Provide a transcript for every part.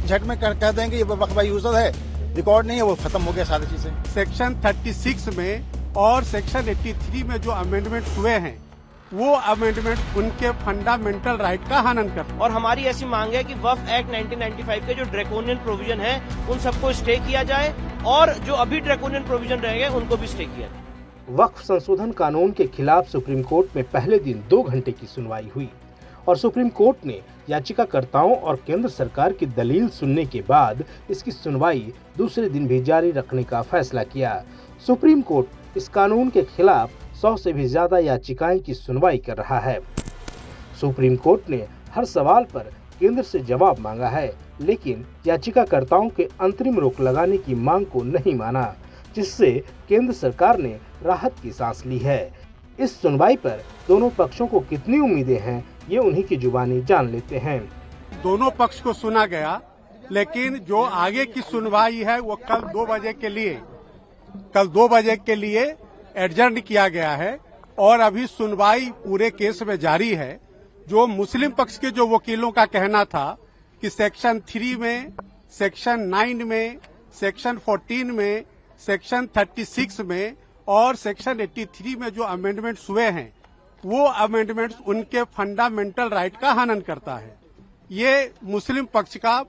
झट में कह देंगे ये वक्फ बाय यूजर है, रिकॉर्ड नहीं है, वो खत्म हो गया सारी चीजें। सेक्शन 36 में और सेक्शन 83 में जो अमेंडमेंट हुए हैं वो अमेंडमेंट उनके फंडामेंटल राइट का हनन करते हैं। और हमारी ऐसी मांग है कि वक्फ एक्ट 1995 के जो ड्रैकोनियन प्रोविजन है उन सबको स्टे किया जाए और जो अभी ड्रैकोनियन प्रोविजन रह गए उनको भी स्टे किया जाए। वक्फ संशोधन कानून के खिलाफ सुप्रीम कोर्ट में पहले दिन 2 घंटे की सुनवाई हुई और सुप्रीम कोर्ट ने याचिकाकर्ताओं और केंद्र सरकार की दलील सुनने के बाद इसकी सुनवाई दूसरे दिन भी जारी रखने का फैसला किया। सुप्रीम कोर्ट इस कानून के खिलाफ 100 से भी ज्यादा याचिकाएं की सुनवाई कर रहा है। सुप्रीम कोर्ट ने हर सवाल पर केंद्र से जवाब मांगा है, लेकिन याचिकाकर्ताओं के अंतरिम रोक लगाने की मांग को नहीं माना, जिससे केंद्र सरकार ने राहत की सांस ली है। इस सुनवाई पर दोनों पक्षों को कितनी उम्मीदें हैं, ये उन्हीं की जुबानी जान लेते हैं। दोनों पक्ष को सुना गया, लेकिन जो आगे की सुनवाई है वो कल 2 बजे के लिए एडजर्न किया गया है और अभी सुनवाई पूरे केस में जारी है। जो मुस्लिम पक्ष के जो वकीलों का कहना था कि सेक्शन 3 में, सेक्शन 9 में, सेक्शन 14 में, सेक्शन 36 में और सेक्शन 83 में जो अमेंडमेंट्स हुए हैं वो अमेंडमेंट्स उनके फंडामेंटल राइट का हनन करता है। ये मुस्लिम पक्ष का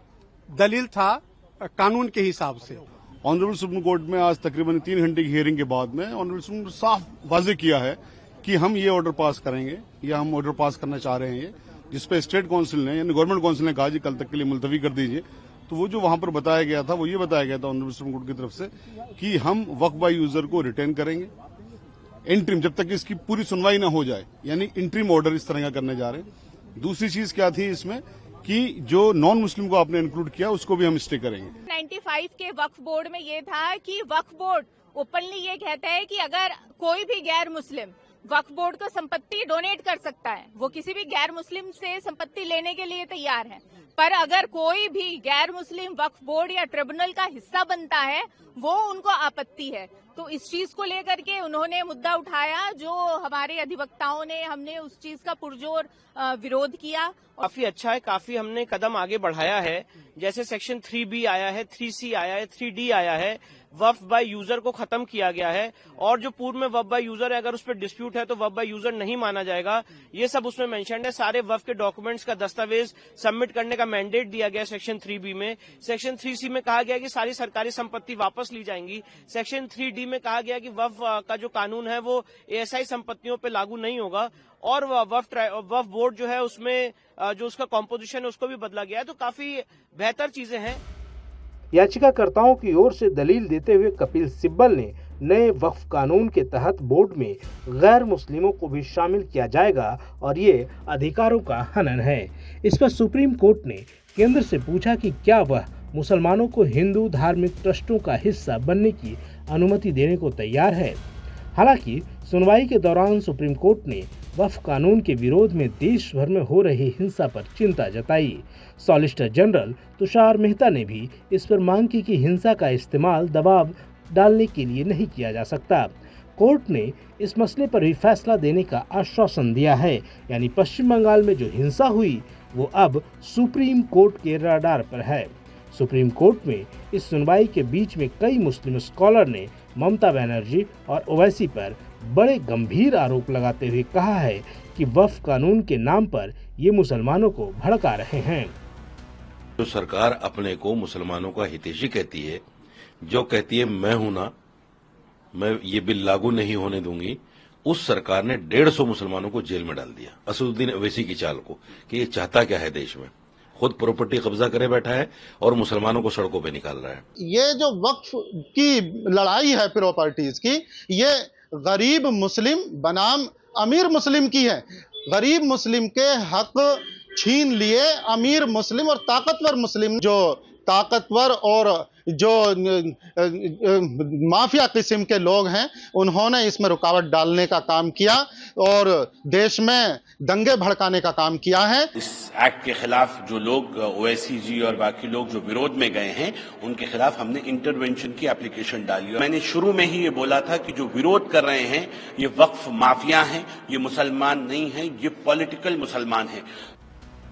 दलील था कानून के हिसाब से। ऑनरेबल सुप्रीम कोर्ट में आज तकरीबन 3 घंटे की हियरिंग के बाद में ऑनरेबल सुप्रीम कोर्ट साफ वाजे किया है कि हम ये ऑर्डर पास करेंगे या हम ऑर्डर पास करना चाह रहे हैं, जिसपे स्टेट काउंसिल ने यानी गवर्नमेंट काउंसिल ने कहा जी कल तक के लिए मुलतवी कर दीजिए। तो वो जो वहां पर बताया गया था वो ये बताया गया था ऑनरेबल सुप्रीम कोर्ट की तरफ से कि हम वक्फ बाय यूजर को रिटेन करेंगे इंटरिम, जब तक इसकी पूरी सुनवाई ना हो जाए, यानी इंटरिम ऑर्डर इस तरह का करने जा रहे हैं। दूसरी चीज क्या थी इसमें कि जो नॉन मुस्लिम को आपने इंक्लूड किया उसको भी हम स्टे करेंगे। 95 के वक्फ बोर्ड में ये था कि वक्फ बोर्ड ओपनली ये कहता है कि अगर कोई भी गैर मुस्लिम वक्फ बोर्ड को संपत्ति डोनेट कर सकता है, वो किसी भी गैर मुस्लिम से संपत्ति लेने के लिए तैयार है, पर अगर कोई भी गैर मुस्लिम वक्फ बोर्ड या ट्रिब्यूनल का हिस्सा बनता है वो उनको आपत्ति है। तो इस चीज को लेकर के उन्होंने मुद्दा उठाया, जो हमारे अधिवक्ताओं ने, हमने उस चीज का पुरजोर विरोध किया। काफी अच्छा है, काफी हमने कदम आगे बढ़ाया है। जैसे सेक्शन 3B आया है, 3C आया है, 3D आया है, वक्फ बाय यूजर को खत्म किया गया है और जो पूर्व में वक्फ बाय यूजर है अगर उस पर डिस्प्यूट है तो वक्फ बाय यूजर नहीं माना जाएगा। ये सब उसमें मेंशन है। सारे वक्फ के डॉक्यूमेंट्स का दस्तावेज सबमिट करने का मैंडेट दिया गया सेक्शन 3B में। सेक्शन 3C में कहा गया कि सारी सरकारी संपत्ति वापस ली जाएंगी। सेक्शन 3D में कहा गया कि वक्फ का जो कानून है वो ASI संपत्तियों पर लागू नहीं होगा और वक्फ बोर्ड जो है उसमें जो उसका कॉम्पोजिशन है उसको भी बदला गया है। तो काफी बेहतर चीजें हैं। याचिकाकर्ताओं की ओर से दलील देते हुए कपिल सिब्बल ने नए वक्फ कानून के तहत बोर्ड में गैर मुस्लिमों को भी शामिल किया जाएगा और ये अधिकारों का हनन है। इस पर सुप्रीम कोर्ट ने केंद्र से पूछा कि क्या वह मुसलमानों को हिंदू धार्मिक ट्रस्टों का हिस्सा बनने की अनुमति देने को तैयार है। हालांकि सुनवाई के दौरान सुप्रीम कोर्ट ने वक्फ कानून के विरोध में देश भर में हो रही हिंसा पर चिंता जताई। सॉलिसिटर जनरल तुषार मेहता ने भी इस पर मांग की कि हिंसा का इस्तेमाल दबाव डालने के लिए नहीं किया जा सकता। कोर्ट ने इस मसले पर भी फैसला देने का आश्वासन दिया है, यानी पश्चिम बंगाल में जो हिंसा हुई वो अब सुप्रीम कोर्ट के रडार पर है। सुप्रीम कोर्ट में इस सुनवाई के बीच में कई मुस्लिम स्कॉलर ने ममता बनर्जी और ओवैसी पर बड़े गंभीर आरोप लगाते हुए कहा है कि वक्फ कानून के नाम पर ये मुसलमानों को भड़का रहे हैं। जो सरकार अपने को मुसलमानों का हितैषी कहती है, जो कहती है मैं हूं ना, मैं ये बिल लागू नहीं होने दूंगी, उस सरकार ने 150 मुसलमानों को जेल में डाल दिया। असदुद्दीन ओवैसी की चाल को कि ये चाहता क्या है देश में, खुद प्रॉपर्टी कब्जा करे बैठा है और मुसलमानों को सड़कों पे निकाल रहा है। ये जो वक्फ की लड़ाई है प्रॉपर्टीज की, ये गरीब मुस्लिम बनाम अमीर मुस्लिम की है। गरीब मुस्लिम के हक छीन लिए अमीर मुस्लिम और ताकतवर मुस्लिम, जो ताकतवर और जो माफिया किस्म के लोग हैं, उन्होंने इसमें रुकावट डालने का काम किया और देश में दंगे भड़काने का काम किया है। इस एक्ट के खिलाफ जो लोग ओवैसी जी और बाकी लोग जो विरोध में गए हैं, उनके खिलाफ हमने इंटरवेंशन की एप्लीकेशन डाली। मैंने शुरू में ही ये बोला था कि जो विरोध कर रहे हैं ये वक्फ माफिया हैं, ये मुसलमान नहीं हैं, ये पॉलिटिकल मुसलमान हैं।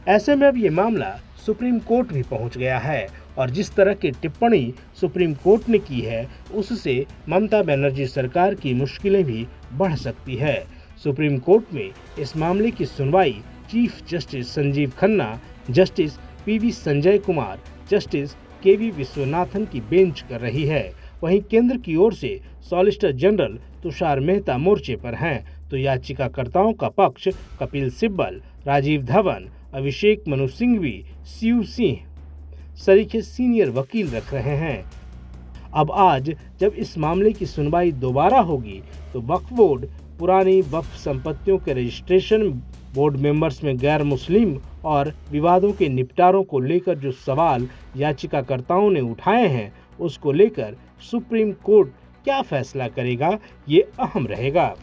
ऐसे में अब ये मामला सुप्रीम कोर्ट भी पहुंच गया है और जिस तरह की टिप्पणी सुप्रीम कोर्ट ने की है उससे ममता बनर्जी सरकार की मुश्किलें भी बढ़ सकती है। सुप्रीम कोर्ट में इस मामले की सुनवाई chief justice Sanjiv Khanna, justice PV Sanjay Kumar, justice KV Viswanathan की बेंच कर रही है। वहीं केंद्र की ओर से सॉलिसिटर जनरल तुषार मेहता मोर्चे पर हैं, तो याचिकाकर्ताओं का पक्ष कपिल सिब्बल, राजीव धवन, अभिषेक मनु सिंघवी, शिव सिंह सरीखे सीनियर वकील रख रहे हैं। अब आज जब इस मामले की सुनवाई दोबारा होगी तो वक्फ बोर्ड पुरानी वक्फ संपत्तियों के रजिस्ट्रेशन, बोर्ड मेंबर्स में गैर मुस्लिम और विवादों के निपटारों को लेकर जो सवाल याचिकाकर्ताओं ने उठाए हैं उसको लेकर सुप्रीम कोर्ट क्या फैसला करेगा, ये अहम रहेगा।